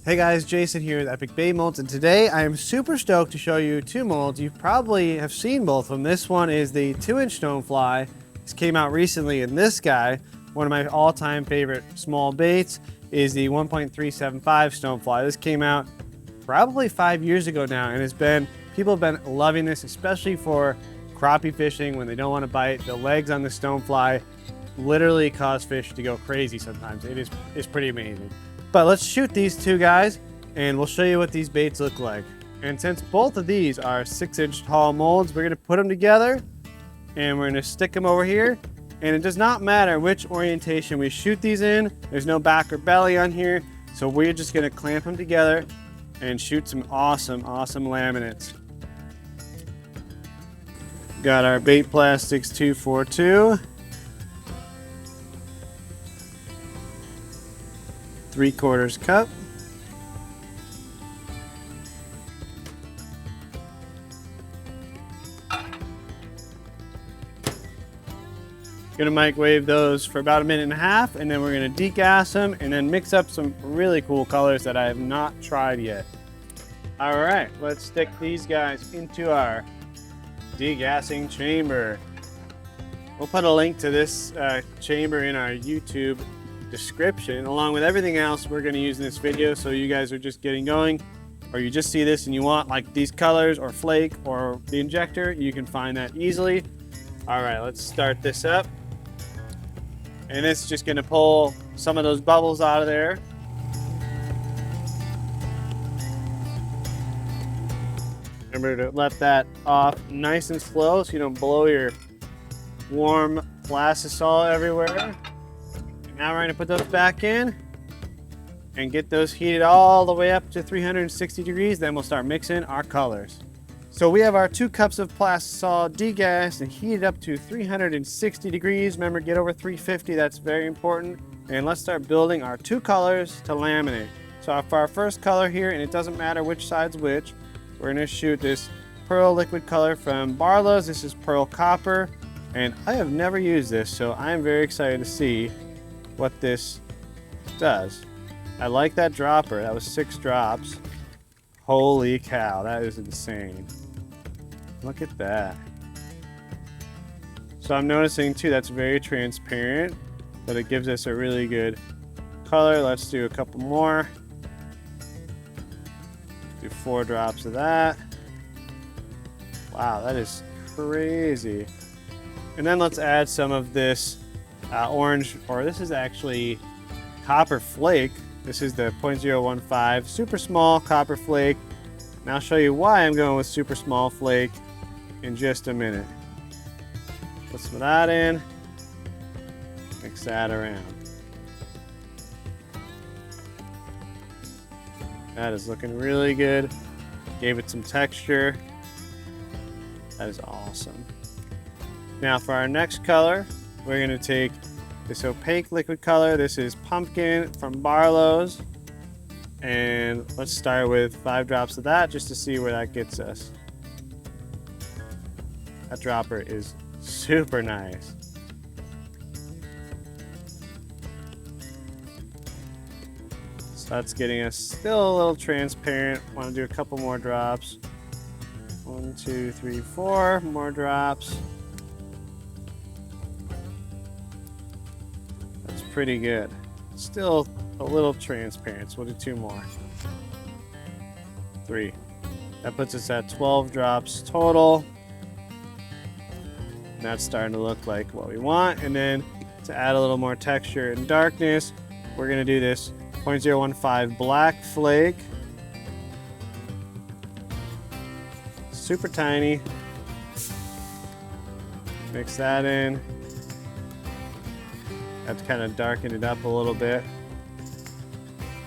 Hey guys, Jason here with Epic Bait Molds, and today I am super stoked to show you two molds. You probably have seen both of them. This one is the 2-inch Stonefly. This came out recently, and this guy, one of my all-time favorite small baits, is the 1.375 Stonefly. This came out probably 5 years ago now, and people have been loving this, especially for crappie fishing when they don't want to bite. The legs on the Stonefly literally cause fish to go crazy sometimes. It's pretty amazing. But let's shoot these two guys and we'll show you what these baits look like. And since both of these are 6-inch tall molds, we're gonna put them together and we're gonna stick them over here. And it does not matter which orientation we shoot these in. There's no back or belly on here. So we're just gonna clamp them together and shoot some awesome laminates. Got our Bait Plastics 242. 3/4 cup. Gonna microwave those for about 1.5 minutes, and then we're gonna degass them and then mix up some really cool colors that I have not tried yet. All right, let's stick these guys into our degassing chamber. We'll put a link to this chamber in our YouTube description along with everything else we're going to use in this video, so you guys are just getting going, or you just see this and you want like these colors or flake or the injector, you can find that easily. All right, let's start this up, and it's just going to pull some of those bubbles out of there. Remember to let that off nice and slow so you don't blow your warm plastisol everywhere. Now we're going to put those back in and get those heated all the way up to 360 degrees. Then we'll start mixing our colors. So we have our 2 cups of plastisol degassed and heated up to 360 degrees. Remember, get over 350, that's very important. And let's start building our 2 colors to laminate. So for our first color here, and it doesn't matter which side's which, we're going to shoot this pearl liquid color from Barlow's. This is Pearl Copper, and I have never used this, so I'm very excited to see what this does. I like that dropper. That was 6 drops. Holy cow, that is insane. Look at that. So I'm noticing too that's very transparent, but it gives us a really good color. Let's do a couple more. Do 4 drops of that. Wow, that is crazy. And then let's add some of this orange, or this is actually copper flake. This is the 0.015 super small copper flake, and I'll show you why I'm going with super small flake in just a minute. Put some of that in, mix that around. That is looking really good. Gave it some texture. That is awesome. Now for our next color, we're going to take this opaque liquid color. This is Pumpkin from Barlow's. And let's start with 5 drops of that just to see where that gets us. That dropper is super nice. So that's getting us still a little transparent. Want to do a couple more drops. 1, 2, 3, 4 more drops. Pretty good. Still a little transparent, so we'll do 2 more. 3. That puts us at 12 drops total. And that's starting to look like what we want. And then to add a little more texture and darkness, we're going to do this 0.015 black flake. Super tiny. Mix that in. Have to kind of darken it up a little bit.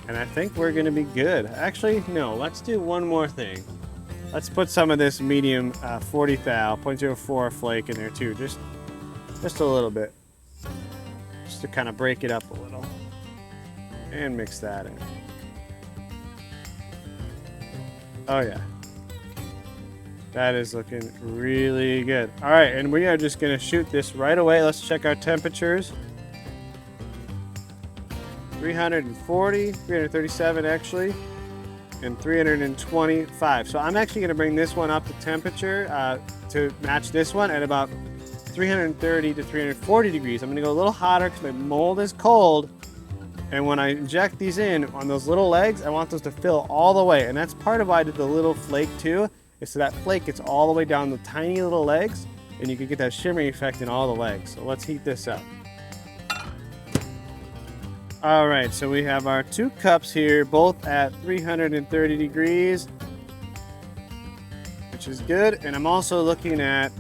And I think we're gonna be good. Actually, no, let's do one more thing. Let's put some of this medium 40 thou, 0.04 flake in there too, just a little bit. Just to kind of break it up a little. And mix that in. Oh yeah. That is looking really good. All right, and we are just gonna shoot this right away. Let's check our temperatures. 340, 337 actually, and 325. So I'm actually gonna bring this one up to temperature to match this one at about 330 to 340 degrees. I'm gonna go a little hotter because my mold is cold. And when I inject these in on those little legs, I want those to fill all the way. And that's part of why I did the little flake too, is so that flake gets all the way down the tiny little legs, and you can get that shimmering effect in all the legs. So let's heat this up. All right, so we have our 2 cups here, both at 330 degrees, which is good. And I'm also looking at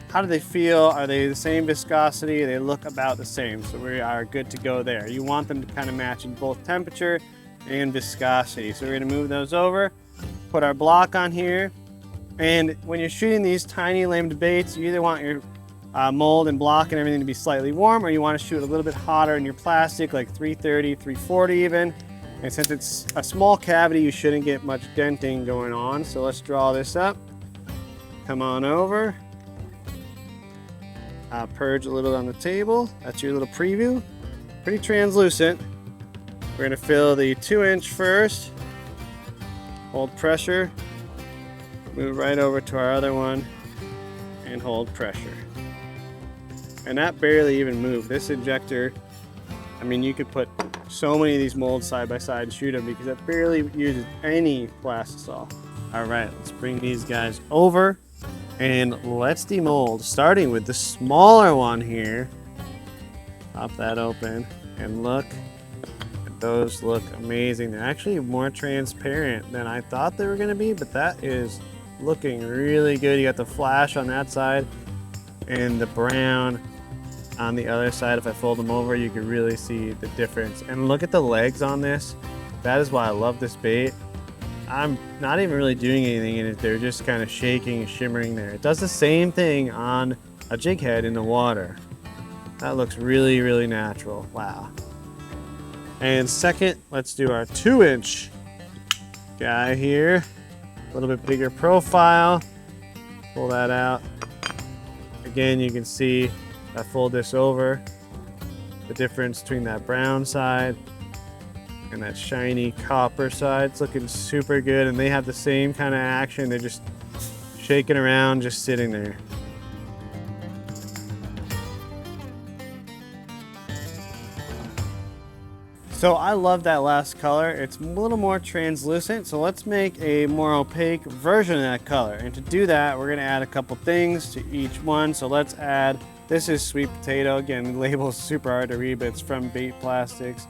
how do they feel? Are they the same viscosity? They look about the same, so we are good to go there. You want them to kind of match in both temperature and viscosity. So we're gonna move those over, put our block on here. And when you're shooting these tiny limbed baits, you either want your mold and block and everything to be slightly warm, or you want to shoot a little bit hotter in your plastic, like 330, 340 even. And since it's a small cavity, you shouldn't get much denting going on. So let's draw this up. Come on over. Purge a little on the table. That's your little preview. Pretty translucent. We're gonna fill the 2-inch first. Hold pressure. Move right over to our other one and hold pressure. And that barely even moved. This injector, I mean, you could put so many of these molds side by side and shoot them because it barely uses any plastisol. All right, let's bring these guys over and let's demold, starting with the smaller one here. Pop that open and look. Those look amazing. They're actually more transparent than I thought they were gonna be, but that is looking really good. You got the flash on that side and the brown on the other side. If I fold them over, you can really see the difference. And look at the legs on this. That is why I love this bait. I'm not even really doing anything in it. They're just kind of shaking and shimmering there. It does the same thing on a jig head in the water. That looks really, really natural. Wow. And second, let's do our 2-inch guy here. A little bit bigger profile. Pull that out. Again, you can see if I fold this over, the difference between that brown side and that shiny copper side. It's looking super good, and they have the same kind of action. They're just shaking around, just sitting there. So I love that last color. It's a little more translucent, so let's make a more opaque version of that color. And to do that, we're gonna add a couple things to each one. So let's add, this is sweet potato. Again, the label is super hard to read, but it's from Bait Plastics.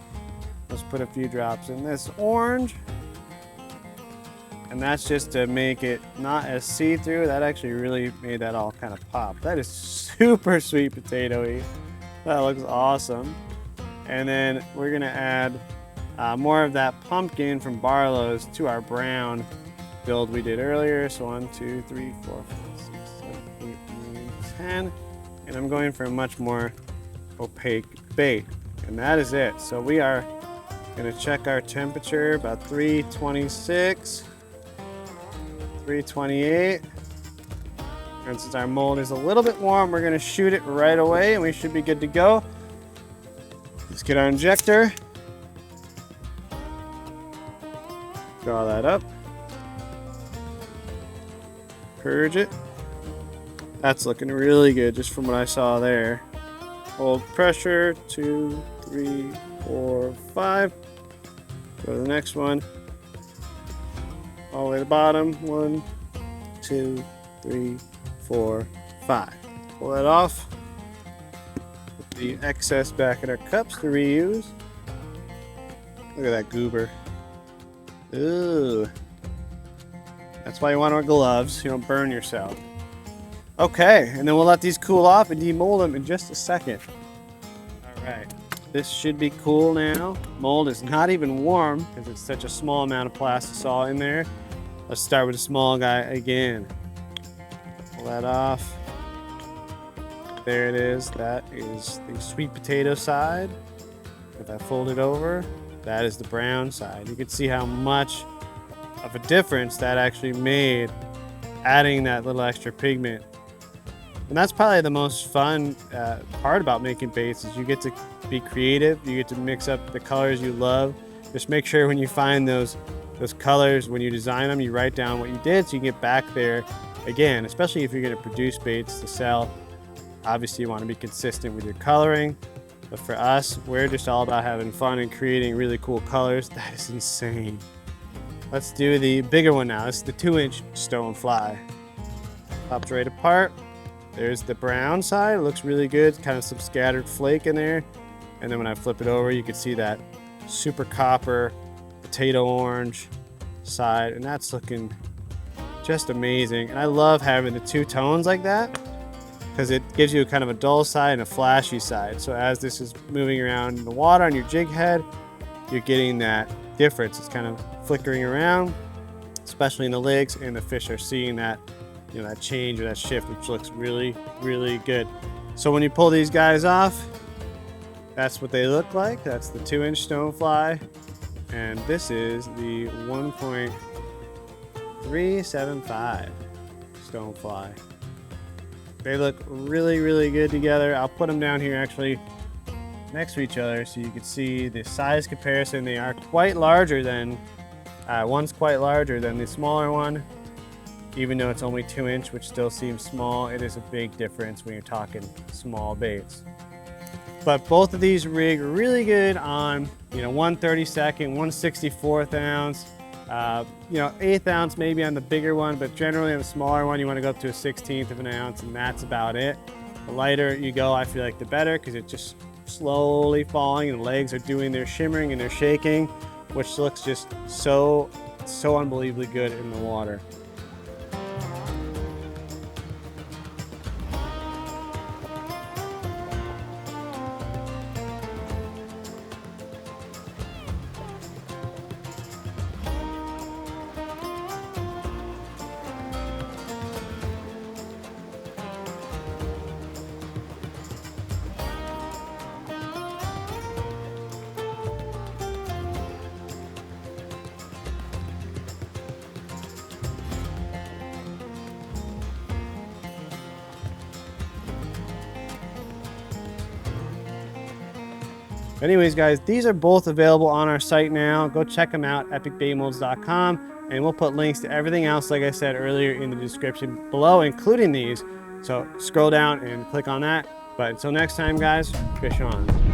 Let's put a few drops in this orange. And that's just to make it not as see-through. That actually really made that all kind of pop. That is super sweet potato-y. That looks awesome. And then we're gonna add more of that pumpkin from Barlow's to our brown build we did earlier. So 1, 2, 3, 4, 5, 6, 7, 8, 9, 10. And I'm going for a much more opaque bait. And that is it. So we are gonna check our temperature, about 326, 328. And since our mold is a little bit warm, we're gonna shoot it right away and we should be good to go. Let's get our injector. Draw that up. Purge it. That's looking really good just from what I saw there. Hold pressure, 2, 3, 4, 5. Go to the next one. All the way to the bottom. 1, 2, 3, 4, 5. Pull that off. Put the excess back in our cups to reuse. Look at that goober. Ooh. That's why you want to wear gloves, so you don't burn yourself. Okay, and then we'll let these cool off and demold them in just a second. All right, this should be cool now. Mold is not even warm because it's such a small amount of plastisol in there. Let's start with a small guy again. Pull that off. There it is. That is the sweet potato side. If I fold it over, that is the brown side. You can see how much of a difference that actually made adding that little extra pigment And that's probably the most fun part about making baits is you get to be creative. You get to mix up the colors you love. Just make sure when you find those colors, when you design them, you write down what you did so you can get back there again, especially if you're going to produce baits to sell. Obviously, you want to be consistent with your coloring. But for us, we're just all about having fun and creating really cool colors. That is insane. Let's do the bigger one now. This is the 2-inch Stonefly. Pops right apart. There's the brown side. It looks really good. Kind of some scattered flake in there. And then when I flip it over, you can see that super copper, potato orange side. And that's looking just amazing. And I love having the two tones like that because it gives you kind of a dull side and a flashy side. So as this is moving around in the water on your jig head, you're getting that difference. It's kind of flickering around, especially in the legs, and the fish are seeing that, you know, that change or that shift, which looks really, really good. So when you pull these guys off, that's what they look like. That's the 2-inch Stonefly, and this is the 1.375 Stonefly. They look really, really good together. I'll put them down here actually next to each other so you can see the size comparison. They are quite larger than, one's quite larger than the smaller one. Even though it's only 2-inch, which still seems small, it is a big difference when you're talking small baits. But both of these rig really good on, you know, 1/32, 1/64 ounce, you know, 1/8 ounce maybe on the bigger one, but generally on the smaller one, you want to go up to a 1/16 of an ounce, and that's about it. The lighter you go, I feel like the better, because it's just slowly falling, and the legs are doing their shimmering and their shaking, which looks just so unbelievably good in the water. Anyways, guys, these are both available on our site now. Go check them out, epicbaitmolds.com, and we'll put links to everything else, like I said earlier, in the description below, including these. So scroll down and click on that. But until next time, guys, fish on.